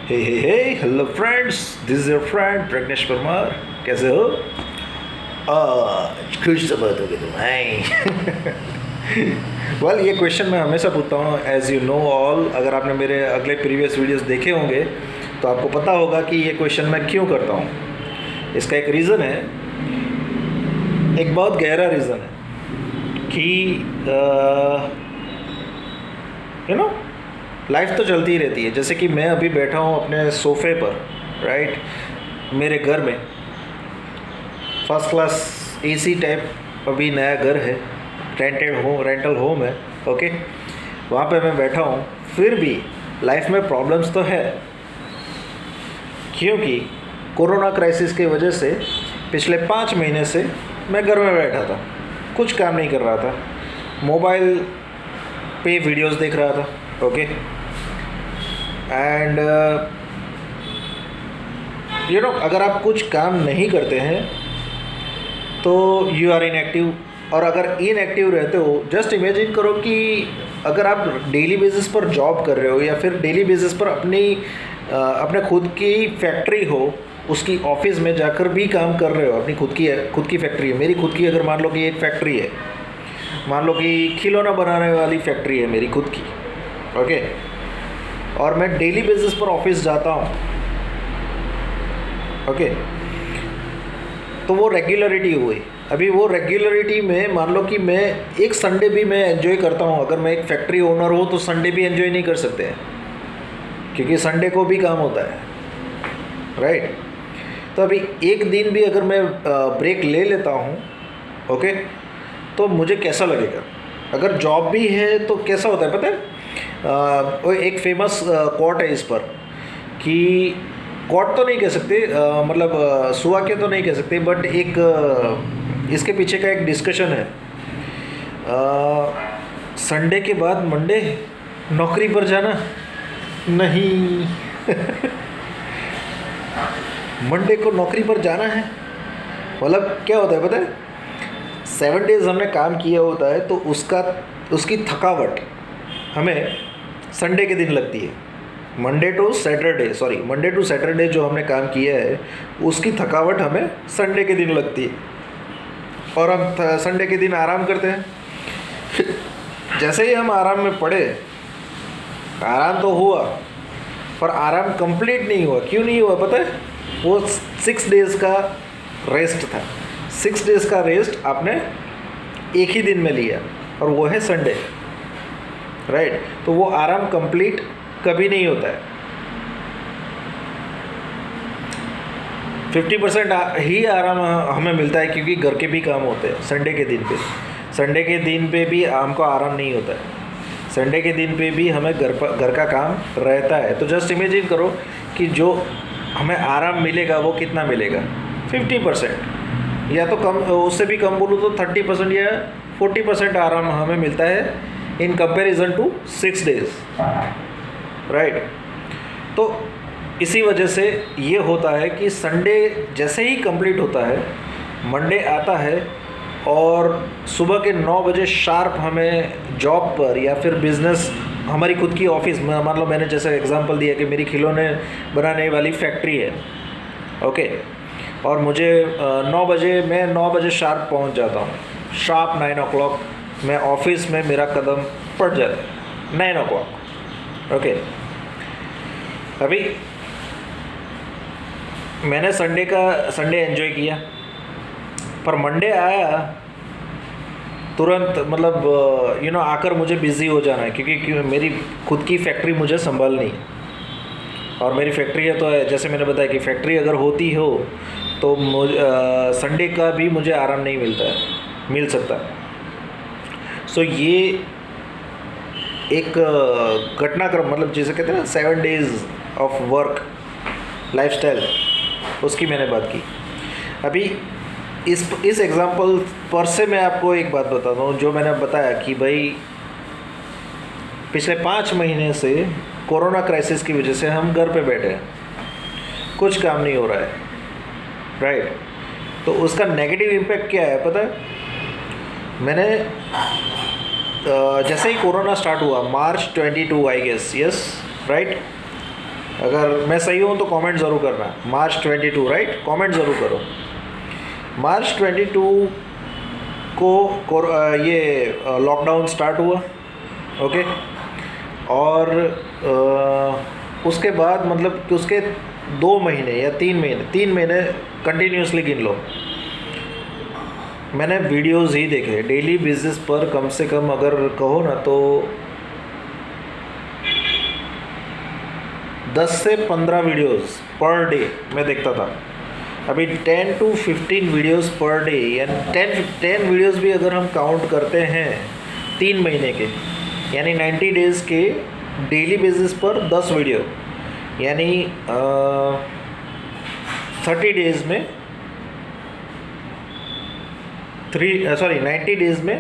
Hey hello friends, this is your friend Pragnesh Parmar. कैसे हो? आज खुश से बात होगी तुम्हारी। वेल, ये क्वेश्चन मैं हमेशा पूछता हूँ, एज यू नो ऑल। अगर आपने मेरे अगले प्रीवियस वीडियोस देखे होंगे तो आपको पता होगा कि ये क्वेश्चन मैं क्यों करता हूँ। इसका एक रीज़न है, एक बहुत गहरा रीज़न है कि यू नो लाइफ तो चलती ही रहती है। जैसे कि मैं अभी बैठा हूँ अपने सोफ़े पर, राइट, मेरे घर में। फर्स्ट क्लास एसी टाइप अभी नया घर है, रेंटल होम है, ओके। वहाँ पे मैं बैठा हूँ, फिर भी लाइफ में प्रॉब्लम्स तो है, क्योंकि कोरोना क्राइसिस की वजह से पिछले 5 महीने से मैं घर में बैठा था, कुछ काम नहीं कर रहा था, मोबाइल पे वीडियोस देख रहा था, ओके। एंड अगर आप कुछ काम नहीं करते हैं तो यू आर इनएक्टिव। और अगर इनएक्टिव रहते हो, जस्ट इमेजिन करो कि अगर आप डेली बेसिस पर जॉब कर रहे हो या फिर डेली बेसिस पर अपने खुद की फैक्ट्री हो, उसकी ऑफिस में जाकर भी काम कर रहे हो, अपनी खुद की फैक्ट्री है। मेरी खुद की, अगर मान लो कि एक फैक्ट्री है, मान लो कि खिलौना बनाने वाली फैक्ट्री है मेरी खुद की, ओके। और मैं डेली बेसिस पर ऑफिस जाता हूँ, ओके। तो वो रेगुलरिटी हुई। अभी वो रेगुलरिटी में मान लो कि मैं एक संडे भी मैं एंजॉय करता हूँ। अगर मैं एक फैक्ट्री ओनर हूँ तो संडे भी एंजॉय नहीं कर सकते हैं, क्योंकि संडे को भी काम होता है, राइट। तो अभी एक दिन भी अगर मैं ब्रेक ले लेता हूँ, ओके, तो मुझे कैसा लगेगा? अगर जॉब भी है तो कैसा होता है पता है? एक फेमस कोट है इस पर, कि कोट तो नहीं कह सकते, मतलब सुवाक्य तो नहीं कह सकते, बट एक इसके पीछे का एक डिस्कशन है। संडे के बाद मंडे नौकरी पर जाना नहीं। मंडे को नौकरी पर जाना है, मतलब क्या होता है पता है? 7 डेज़ हमने काम किया होता है, तो उसकी थकावट हमें संडे के दिन लगती है। मंडे टू सैटरडे जो हमने काम किया है, उसकी थकावट हमें संडे के दिन लगती है, और हम संडे के दिन आराम करते हैं। जैसे ही हम आराम में पड़े, आराम तो हुआ पर आराम कंप्लीट नहीं हुआ। क्यों नहीं हुआ पता है? वो 6 डेज़ का रेस्ट था। 6 डेज़ का रेस्ट आपने एक ही दिन में लिया, और वो है संडे, राइट। तो वो आराम कंप्लीट कभी नहीं होता है। 50% ही आराम हमें मिलता है, क्योंकि घर के भी काम होते हैं संडे के दिन पे। संडे के दिन पे भी हमको आराम नहीं होता है। संडे के दिन पे भी हमें घर का काम रहता है। तो जस्ट इमेजिन करो कि जो हमें आराम मिलेगा वो कितना मिलेगा? 50%, या तो कम, उससे भी कम बोलूँ तो 30% या 40% आराम हमें मिलता है in comparison to 6 days, right. तो इसी वजह से ये होता है कि संडे जैसे ही कंप्लीट होता है, मंडे आता है, और सुबह के 9 बजे शार्प हमें जॉब पर या फिर बिज़नेस, हमारी खुद की ऑफिस में, मान लो मैंने जैसे एग्जांपल दिया कि मेरी खिलौने बनाने वाली फैक्ट्री है, ओके, और मुझे 9 बजे शार्प पहुंच जाता हूँ। शार्प 9 o'clock मैं ऑफिस में, मेरा कदम पड़ जाता है 9 o'clock, ओके। अभी मैंने संडे एंजॉय किया, पर मंडे आया तुरंत, मतलब आकर मुझे बिज़ी हो जाना है, क्योंकि मेरी खुद की फैक्ट्री मुझे संभालनी है। और मेरी फैक्ट्री है, तो जैसे मैंने बताया कि फैक्ट्री अगर होती हो तो संडे का भी मुझे आराम नहीं मिल सकता। सो ये एक घटनाक्रम, मतलब जिसे कहते हैं ना 7 डेज़ ऑफ वर्क लाइफस्टाइल, उसकी मैंने बात की। अभी इस एग्ज़ाम्पल पर से मैं आपको एक बात बताता हूँ, जो मैंने बताया कि भाई पिछले 5 महीने से कोरोना क्राइसिस की वजह से हम घर पे बैठे हैं, कुछ काम नहीं हो रहा है, राइट। तो उसका नेगेटिव इम्पैक्ट क्या है पता है? मैंने जैसे ही कोरोना स्टार्ट हुआ, मार्च 22 आई गेस, यस, राइट, अगर मैं सही हूँ तो कमेंट ज़रूर करना। मार्च 22 राइट, कमेंट ज़रूर करो। मार्च 22 को ये लॉकडाउन स्टार्ट हुआ, ओके। और उसके बाद मतलब कि उसके 2 महीने या 3 महीने कंटिन्यूसली गिन लो, मैंने वीडियोस ही देखे डेली बेसिस पर। कम से कम अगर कहो ना तो 10 से 15 वीडियोस पर डे मैं देखता था। अभी 10 to 15 वीडियोस पर डे, या 10 वीडियोस भी अगर हम काउंट करते हैं 3 महीने के, यानी 90 डेज़ के डेली बेसिस पर 10 वीडियो, यानी 30 डेज़ में 90 डेज़ में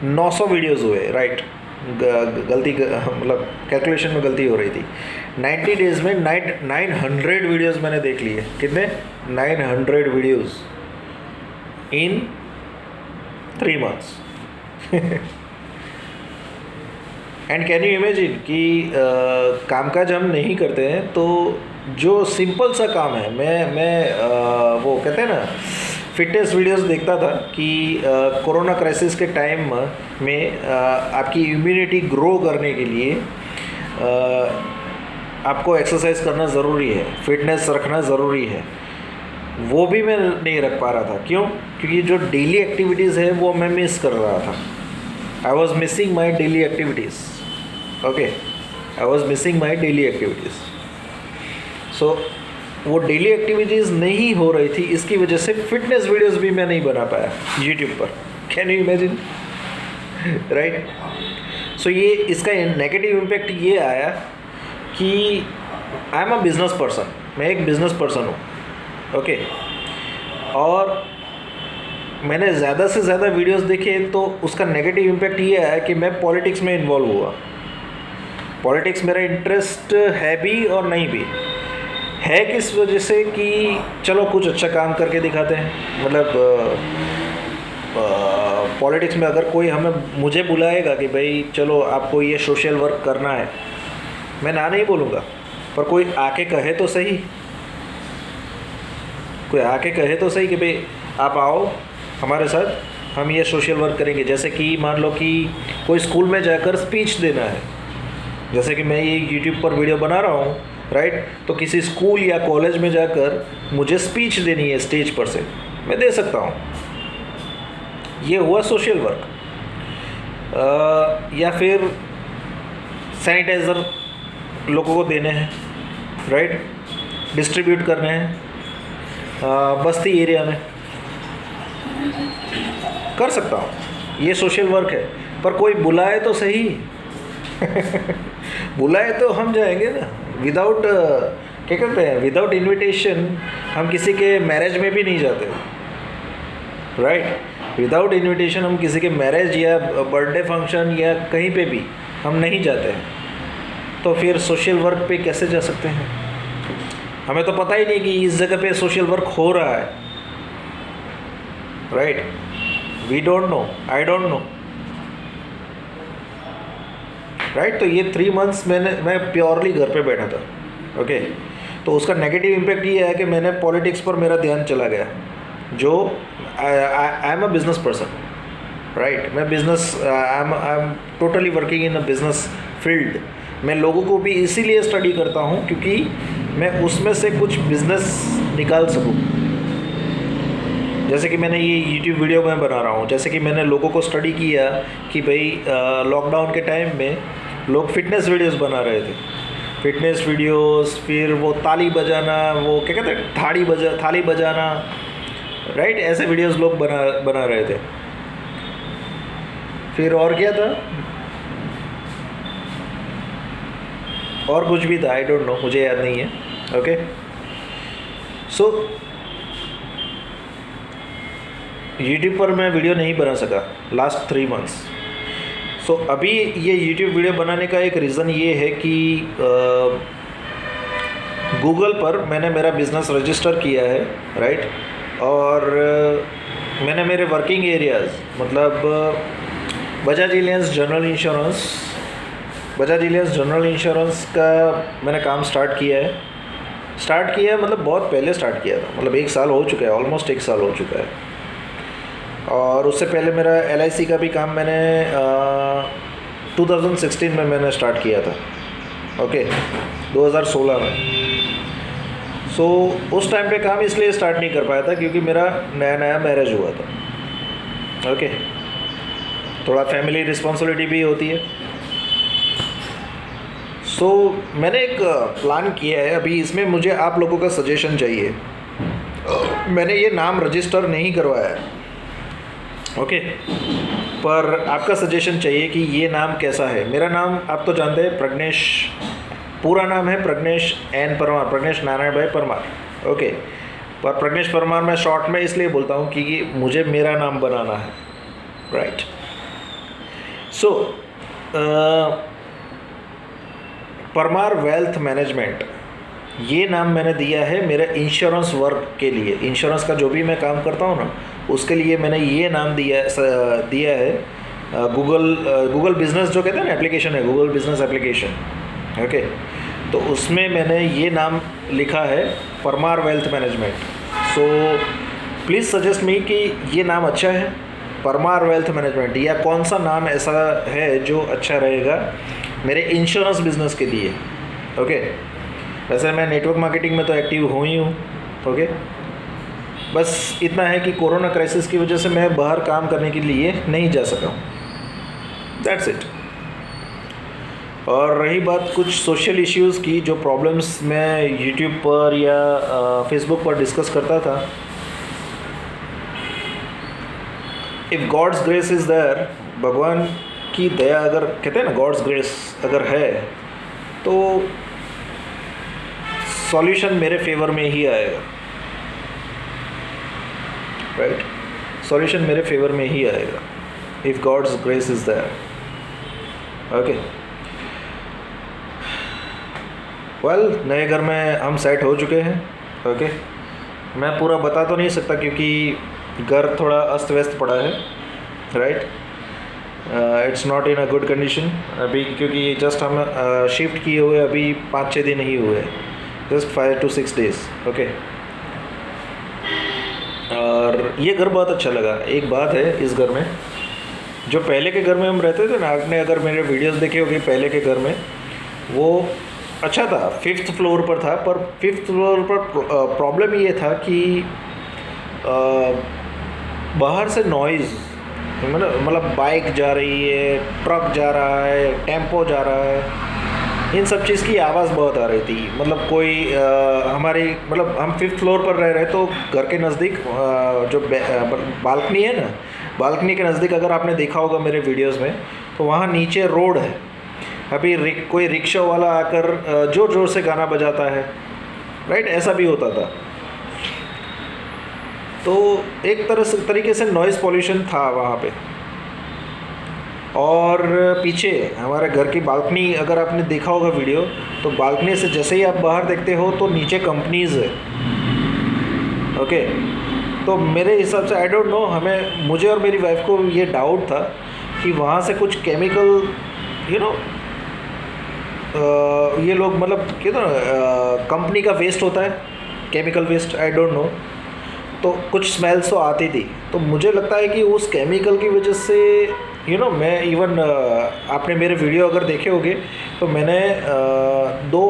900 वीडियोस हुए, राइट। मतलब कैलकुलेशन में गलती हो रही थी। 90 डेज़ में 900 वीडियोस मैंने देख लिए। कितने? 900 videos in 3 months. And can you imagine कि कामकाज हम नहीं करते हैं तो जो सिंपल सा काम है, मैं वो कहते हैं ना फिटनेस वीडियोस देखता था कि कोरोना क्राइसिस के टाइम में आपकी इम्यूनिटी ग्रो करने के लिए आपको एक्सरसाइज करना ज़रूरी है, फिटनेस रखना ज़रूरी है। वो भी मैं नहीं रख पा रहा था। क्यों? क्योंकि जो डेली एक्टिविटीज़ है वो मैं मिस कर रहा था। I was missing my daily activities, okay, I was missing my daily activities. So वो डेली एक्टिविटीज़ नहीं हो रही थी, इसकी वजह से फिटनेस वीडियोस भी मैं नहीं बना पाया यूट्यूब पर। Can you imagine, right. So ये इसका नेगेटिव इम्पैक्ट ये आया कि I am a business person, मैं एक बिजनेस पर्सन हूँ, ओके। और मैंने ज़्यादा से ज़्यादा वीडियोस देखे तो उसका नेगेटिव इम्पैक्ट ये आया कि मैं पॉलिटिक्स में इन्वॉल्व हुआ। पॉलिटिक्स मेरा इंटरेस्ट है भी और नहीं भी है। किस वजह से कि चलो कुछ अच्छा काम करके दिखाते हैं। मतलब पॉलिटिक्स में अगर कोई मुझे बुलाएगा कि भाई चलो आपको ये सोशल वर्क करना है, मैं ना नहीं बोलूँगा, पर कोई आके कहे तो सही, कोई आके कहे तो सही कि भाई आप आओ हमारे साथ, हम ये सोशल वर्क करेंगे। जैसे कि मान लो कि कोई स्कूल में जाकर स्पीच देना है, जैसे कि मैं ये यूट्यूब पर वीडियो बना रहा हूँ, राइट। तो किसी स्कूल या कॉलेज में जाकर मुझे स्पीच देनी है स्टेज पर से, मैं दे सकता हूँ। ये हुआ सोशल वर्क। या फिर सैनिटाइज़र लोगों को देने हैं, राइट, डिस्ट्रीब्यूट करने हैं बस्ती एरिया में, कर सकता हूँ। ये सोशल वर्क है। पर कोई बुलाए तो सही बुलाए तो हम जाएंगे ना। विदाउट क्या कहते हैं, विदाउट इनविटेशन हम किसी के मैरिज में भी नहीं जाते, राइट। विदाउट इनविटेशन हम किसी के मैरिज या बर्थडे फंक्शन या कहीं पे भी हम नहीं जाते हैं। तो फिर सोशल वर्क पे कैसे जा सकते हैं? हमें तो पता ही नहीं कि इस जगह पे सोशल वर्क हो रहा है, right. We don't know, I don't know, right. तो ये 3 मंथ्स मैं प्योरली घर पे बैठा था, ओके। तो उसका नेगेटिव इम्पैक्ट ये है कि मैंने पॉलिटिक्स पर मेरा ध्यान चला गया। जो I am a business person, right. मैं business, I am totally working in a business field. मैं लोगों को भी इसीलिए स्टडी करता हूँ क्योंकि मैं उसमें से कुछ बिजनेस निकाल सकूँ। जैसे कि मैंने ये यूट्यूब वीडियो में बना रहा हूँ, जैसे कि मैंने लोगों को स्टडी किया कि भाई लॉकडाउन के टाइम में लोग फिटनेस वीडियोस बना रहे थे, फिटनेस वीडियोस, फिर वो ताली बजाना, वो क्या कहते हैं थाली बजाना, राइट, ऐसे वीडियोस लोग बना रहे थे। फिर और क्या था, और कुछ भी था, आई डोंट नो, मुझे याद नहीं है, ओके। सो यूट्यूब पर मैं वीडियो नहीं बना सका लास्ट 3 मंथ्स। सो अभी ये यूट्यूब वीडियो बनाने का एक रीज़न ये है कि गूगल पर मैंने मेरा बिज़नेस रजिस्टर किया है, राइट। और मैंने मेरे वर्किंग एरियाज़, मतलब Bajaj aliens general insurance Bajaj Allianz general insurance का मैंने काम स्टार्ट किया है। मतलब बहुत पहले स्टार्ट किया था, मतलब 1 साल हो चुका है, ऑलमोस्ट 1 साल हो चुका है। और उससे पहले मेरा LIC का भी काम मैंने 2016 में मैंने स्टार्ट किया था। ओके, 2016 में। सो उस टाइम पे काम इसलिए स्टार्ट नहीं कर पाया था क्योंकि मेरा नया नया मैरिज हुआ था। ओके, थोड़ा फैमिली रिस्पॉन्सिबिलिटी भी होती है। सो मैंने एक प्लान किया है अभी, इसमें मुझे आप लोगों का सजेशन चाहिए। मैंने ये नाम रजिस्टर नहीं करवाया है, ओके, पर आपका सजेशन चाहिए कि ये नाम कैसा है। मेरा नाम आप तो जानते हैं, प्रज्ञेश, पूरा नाम है प्रज्ञेश एन परमार, प्रज्ञेश नारायण भाई परमार। ओके, पर प्रज्ञेश परमार मैं शॉर्ट में इसलिए बोलता हूँ कि मुझे मेरा नाम बनाना है, राइट। सो परमार वेल्थ मैनेजमेंट, ये नाम मैंने दिया है मेरे इंश्योरेंस वर्क के लिए। इंश्योरेंस का जो भी मैं काम करता हूँ ना, उसके लिए मैंने ये नाम दिया है। गूगल बिजनेस जो कहते हैं ना, एप्लीकेशन है, गूगल बिजनेस एप्लीकेशन। ओके, तो उसमें मैंने ये नाम लिखा है, Parmar wealth management. So please suggest me कि ये नाम अच्छा है, परमार वेल्थ मैनेजमेंट, या कौन सा नाम ऐसा है जो अच्छा रहेगा मेरे इंश्योरेंस बिजनेस के लिए। ओके, वैसे मैं नेटवर्क मार्केटिंग में तो एक्टिव हूँ ही हूँ। ओके, बस इतना है कि कोरोना क्राइसिस की वजह से मैं बाहर काम करने के लिए नहीं जा सका हूँ, दैट्स इट। और रही बात कुछ सोशल इश्यूज़ की, जो प्रॉब्लम्स मैं यूट्यूब पर या फेसबुक पर डिस्कस करता था, if God's grace is there, भगवान की दया अगर, कहते हैं ना, गॉड्स ग्रेस अगर है तो सॉल्यूशन मेरे फेवर में ही आएगा, राइट। सॉल्यूशन मेरे फेवर में ही आएगा if God's grace is there. Okay, well, नए घर में हम सेट हो चुके हैं। ओके, मैं पूरा बता तो नहीं सकता क्योंकि घर थोड़ा अस्त व्यस्त पड़ा है, right. It's not in a good condition अभी, क्योंकि जस्ट हम शिफ्ट किए हुए अभी 5-6 दिन ही हुए, जस्ट 5 to 6 days। ओके, और ये घर बहुत अच्छा लगा। एक बात है इस घर में, जो पहले के घर में हम रहते थे ना, आपने अगर मेरे वीडियोस देखे होंगे पहले के घर में, वो अच्छा था, 5th फ्लोर पर था। पर 5th फ्लोर पर प्रॉब्लम ये था कि बाहर से नॉइज़, मतलब बाइक जा रही है, ट्रक जा रहा है, टेम्पो जा रहा है, इन सब चीज़ की आवाज़ बहुत आ रही थी। मतलब कोई हमारी, मतलब हम 5th फ्लोर पर रह रहे, तो घर के नज़दीक जो बालकनी है ना, बालकनी के नज़दीक अगर आपने देखा होगा मेरे वीडियोस में, तो वहाँ नीचे रोड है। अभी कोई रिक्शा वाला आकर ज़ोर ज़ोर से गाना बजाता है, राइट, ऐसा भी होता था। तो एक तरीके से नॉइज़ पॉल्यूशन था वहाँ पे। और पीछे हमारे घर की बालकनी, अगर आपने देखा होगा वीडियो, तो बालकनी से जैसे ही आप बाहर देखते हो तो नीचे कंपनीज़ है। ओके, तो मेरे हिसाब से, आई डोंट नो, मुझे और मेरी वाइफ को ये डाउट था कि वहाँ से कुछ केमिकल, यू नो, ये लोग, मतलब कहते ना, कंपनी का वेस्ट होता है, chemical waste, I don't know, तो कुछ स्मेल्स तो आती थी। तो मुझे लगता है कि उस केमिकल की वजह से, यू नो, मैं इवन, आपने मेरे वीडियो अगर देखे होंगे तो मैंने 2,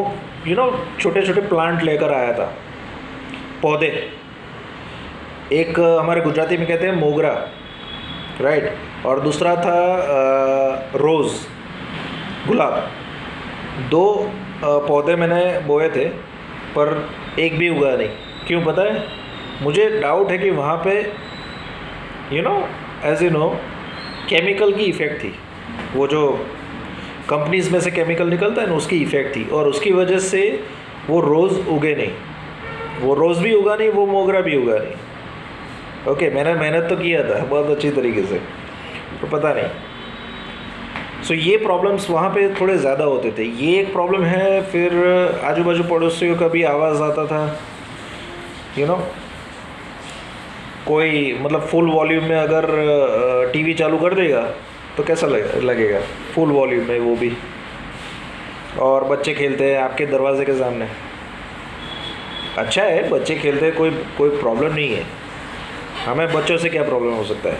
यू नो, छोटे छोटे प्लांट लेकर आया था, पौधे। एक हमारे गुजराती में कहते हैं मोगरा, राइट, और दूसरा था रोज़, गुलाब। 2 पौधे मैंने बोए थे, पर एक भी उगा नहीं। क्यों पता है? मुझे डाउट है कि वहाँ पे, you know, as you know, chemical की इफ़ेक्ट थी। वो जो कंपनीज़ में से केमिकल निकलता है ना, उसकी इफ़ेक्ट थी, और उसकी वजह से वो रोज़ उगे नहीं, वो रोज़ भी उगा नहीं, वो मोगरा भी उगा नहीं। ओके, मैंने मेहनत तो किया था बहुत अच्छी तरीके से, तो पता नहीं। सो ये प्रॉब्लम्स वहाँ पे थोड़े ज़्यादा होते थे। ये एक प्रॉब्लम है। फिर आजू बाजू पड़ोसियों का भी आवाज़ आता था, यू नो, कोई, मतलब फुल वॉल्यूम में अगर टीवी चालू कर देगा तो कैसा लगेगा फुल वॉल्यूम में, वो भी और बच्चे खेलते हैं आपके दरवाजे के सामने। अच्छा है, बच्चे खेलते हैं, कोई कोई प्रॉब्लम नहीं है, हमें बच्चों से क्या प्रॉब्लम हो सकता है।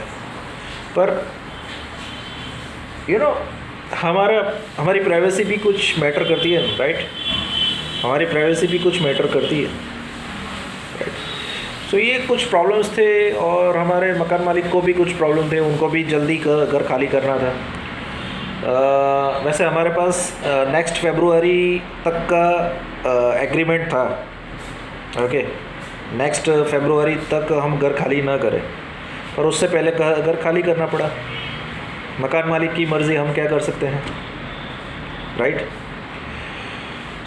पर यू नो हमारी प्राइवेसी भी कुछ मैटर करती है, राइट? हमारी प्राइवेसी भी कुछ मैटर करती है, राइट? सो ये कुछ प्रॉब्लम्स थे, और हमारे मकान मालिक को भी कुछ प्रॉब्लम थे, उनको भी जल्दी घर खाली करना था। वैसे हमारे पास नेक्स्ट फरवरी तक का एग्रीमेंट था, ओके। नेक्स्ट फरवरी तक हम घर खाली ना करें, पर उससे पहले घर खाली करना पड़ा। मकान मालिक की मर्ज़ी, हम क्या कर सकते हैं, राइट?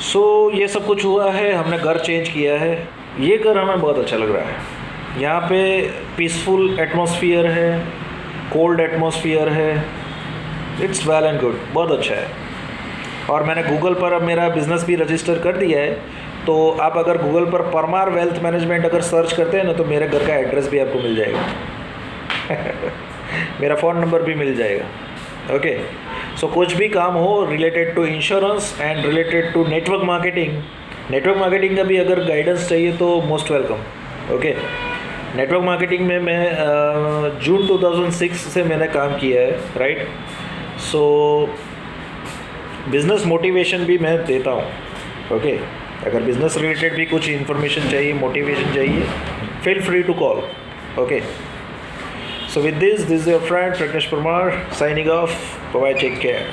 सो ये सब कुछ हुआ है, हमने घर चेंज किया है। ये घर हमें बहुत अच्छा लग रहा है। यहाँ पे पीसफुल एटमॉस्फेयर है, कोल्ड एटमॉस्फेयर है, इट्स वेल एंड गुड, बहुत अच्छा है। और मैंने गूगल पर अब मेरा बिज़नेस भी रजिस्टर कर दिया है, तो आप अगर गूगल पर परमार वेल्थ मैनेजमेंट अगर सर्च करते हैं ना, तो मेरे घर का एड्रेस भी आपको मिल जाएगा मेरा फ़ोन नंबर भी मिल जाएगा, ओके। सो कुछ भी काम हो related to insurance and related to network marketing का भी अगर गाइडेंस चाहिए तो most welcome, okay. Network marketing में मैं जून 2006 से मैंने काम किया है, राइट? सो बिज़नेस मोटिवेशन भी मैं देता हूँ, ओके। अगर बिज़नेस रिलेटेड भी कुछ इन्फॉर्मेशन चाहिए, मोटिवेशन चाहिए, feel free to call, okay. So with this is your friend Prakash Parmar signing off. Bye bye, take care.